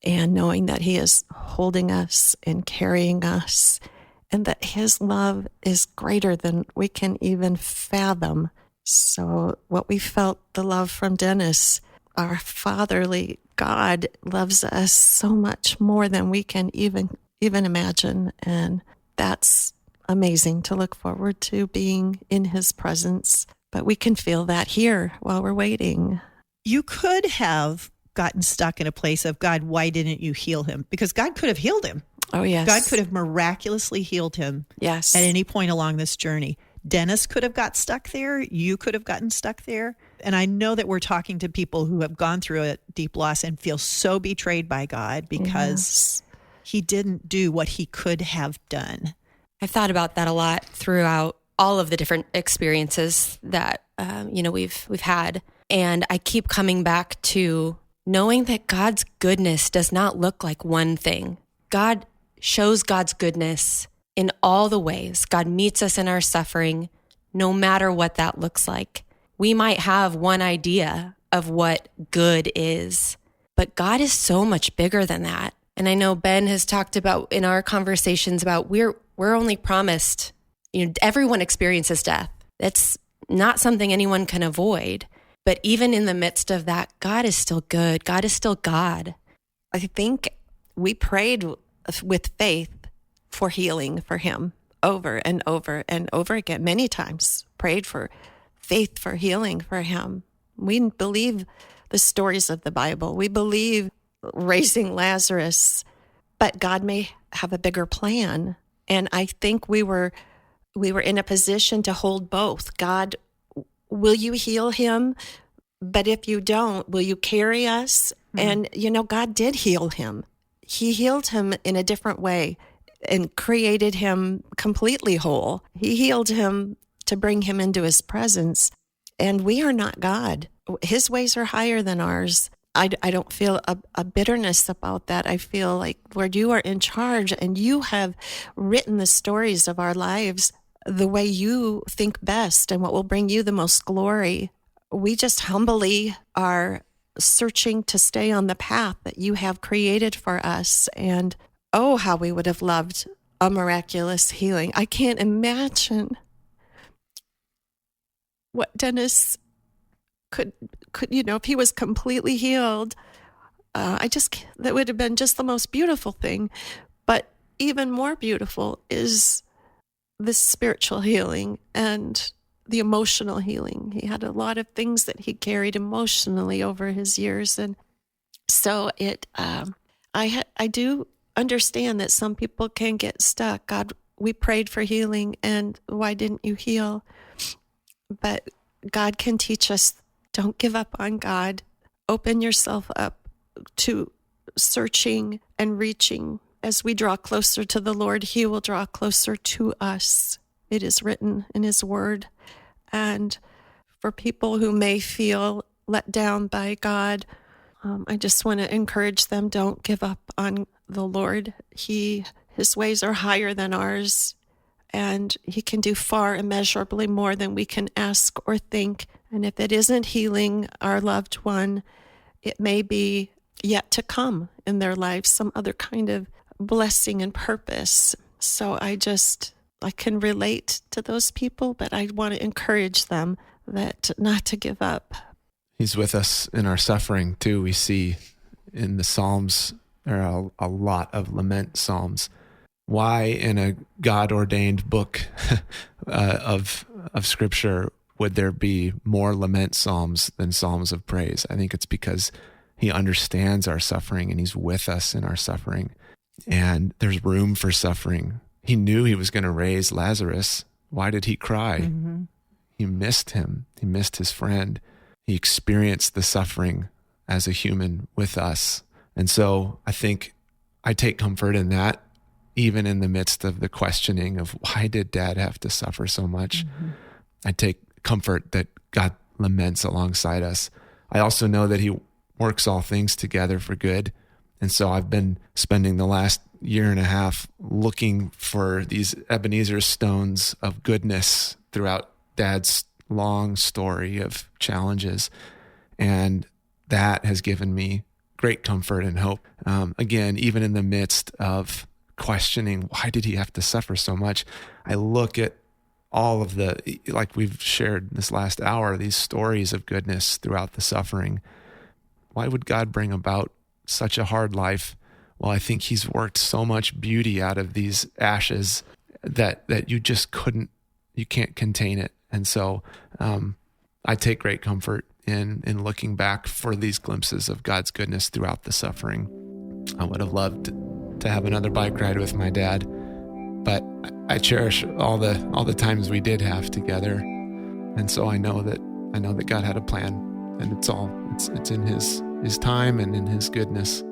and knowing that he is holding us and carrying us, and that his love is greater than we can even fathom. So what we felt, the love from Dennis, our fatherly God loves us so much more than we can even imagine. And that's amazing to look forward to, being in his presence. But we can feel that here while we're waiting. You could have gotten stuck in a place of, God, why didn't you heal him? Because God could have healed him. Oh, yes. God could have miraculously healed him. Yes. At any point along this journey. Dennis could have got stuck there. You could have gotten stuck there. And I know that we're talking to people who have gone through a deep loss and feel so betrayed by God because he didn't do what he could have done. I've thought about that a lot throughout all of the different experiences that we've had, and I keep coming back to knowing that God's goodness does not look like one thing. God shows God's goodness in all the ways. God meets us in our suffering, no matter what that looks like. We might have one idea of what good is, but God is so much bigger than that. And I know Ben has talked about in our conversations about we're only promised, everyone experiences death. That's not something anyone can avoid. But even in the midst of that, God is still good. God is still God. I think we prayed with faith for healing for him over and over and over again, many times. Prayed for faith for healing for him. We believe the stories of the Bible. We believe raising Lazarus, but God may have a bigger plan. And I think we were in a position to hold both. God, will you heal him? But if you don't, will you carry us? And, God did heal him. He healed him in a different way and created him completely whole. He healed him to bring him into his presence. And we are not God. His ways are higher than ours. I don't feel a bitterness about that. I feel like, Lord, you are in charge and you have written the stories of our lives the way you think best and what will bring you the most glory. We just humbly are searching to stay on the path that you have created for us. And oh, how we would have loved a miraculous healing. I can't imagine what Dennis could if he was completely healed. That would have been just the most beautiful thing. But even more beautiful is this spiritual healing and the emotional healing. He had a lot of things that he carried emotionally over his years. And so I do understand that some people can get stuck. God, we prayed for healing, and why didn't you heal? But God can teach us, don't give up on God. Open yourself up to searching and reaching. As we draw closer to the Lord, he will draw closer to us. It is written in his word. And for people who may feel let down by God, I just want to encourage them, don't give up on the Lord. His ways are higher than ours, and he can do far immeasurably more than we can ask or think. And if it isn't healing our loved one, it may be yet to come in their lives, some other kind of blessing and purpose. So I can relate to those people, but I want to encourage them that not to give up. He's with us in our suffering too. We see in the Psalms, there are a lot of lament Psalms. Why in a God-ordained book of Scripture would there be more lament Psalms than Psalms of praise? I think it's because he understands our suffering and he's with us in our suffering. And there's room for suffering. He knew he was going to raise Lazarus. Why did he cry? Mm-hmm. He missed him. He missed his friend. He experienced the suffering as a human with us. And so I think I take comfort in that, even in the midst of the questioning of why did Dad have to suffer so much? Mm-hmm. I take comfort that God laments alongside us. I also know that he works all things together for good. And so I've been spending the last year and a half looking for these Ebenezer stones of goodness throughout Dad's long story of challenges. And that has given me great comfort and hope. Again, even in the midst of questioning, why did he have to suffer so much? I look at all of like we've shared this last hour, these stories of goodness throughout the suffering. Why would God bring about such a hard life? Well, I think he's worked so much beauty out of these ashes that you just you can't contain it. And so I take great comfort in looking back for these glimpses of God's goodness throughout the suffering. I would have loved to have another bike ride with my dad, but I cherish all the times we did have together. And so I know that God had a plan, and it's in his time and in his goodness.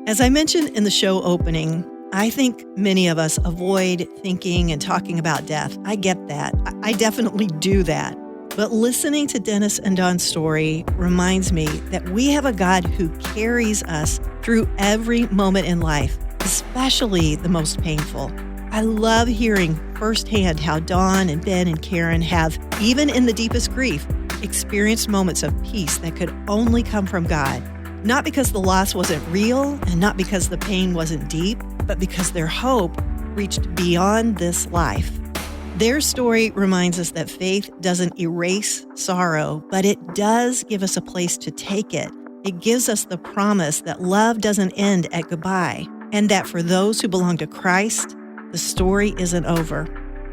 As I mentioned in the show opening, I think many of us avoid thinking and talking about death. I get that. I definitely do that. But listening to Dennis and Dawn's story reminds me that we have a God who carries us through every moment in life, especially the most painful. I love hearing firsthand how Dawn and Ben and Karen have, even in the deepest grief, experienced moments of peace that could only come from God. Not because the loss wasn't real and not because the pain wasn't deep, but because their hope reached beyond this life. Their story reminds us that faith doesn't erase sorrow, but it does give us a place to take it. It gives us the promise that love doesn't end at goodbye, and that for those who belong to Christ, the story isn't over.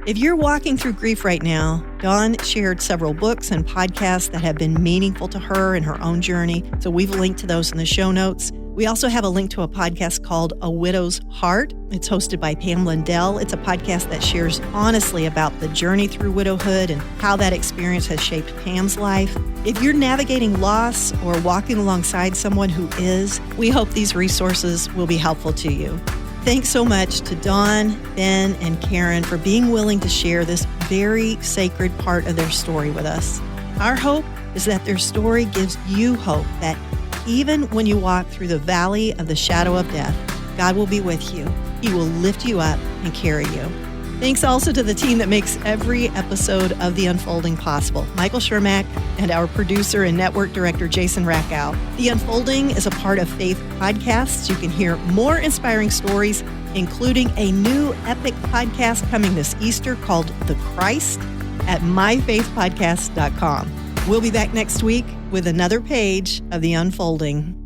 If you're walking through grief right now, Dawn shared several books and podcasts that have been meaningful to her in her own journey, so we've linked to those in the show notes. We also have a link to a podcast called A Widow's Heart. It's hosted by Pam Lundell. It's a podcast that shares honestly about the journey through widowhood and how that experience has shaped Pam's life. If you're navigating loss or walking alongside someone who is, we hope these resources will be helpful to you. Thanks so much to Dawn, Ben, and Karen for being willing to share this very sacred part of their story with us. Our hope is that their story gives you hope that even when you walk through the valley of the shadow of death, God will be with you. He will lift you up and carry you. Thanks also to the team that makes every episode of The Unfolding possible, Michael Shermack and our producer and network director, Jason Rackow. The Unfolding is a part of Faith Podcasts. You can hear more inspiring stories, including a new epic podcast coming this Easter called The Christ at myfaithpodcast.com. We'll be back next week with another page of The Unfolding.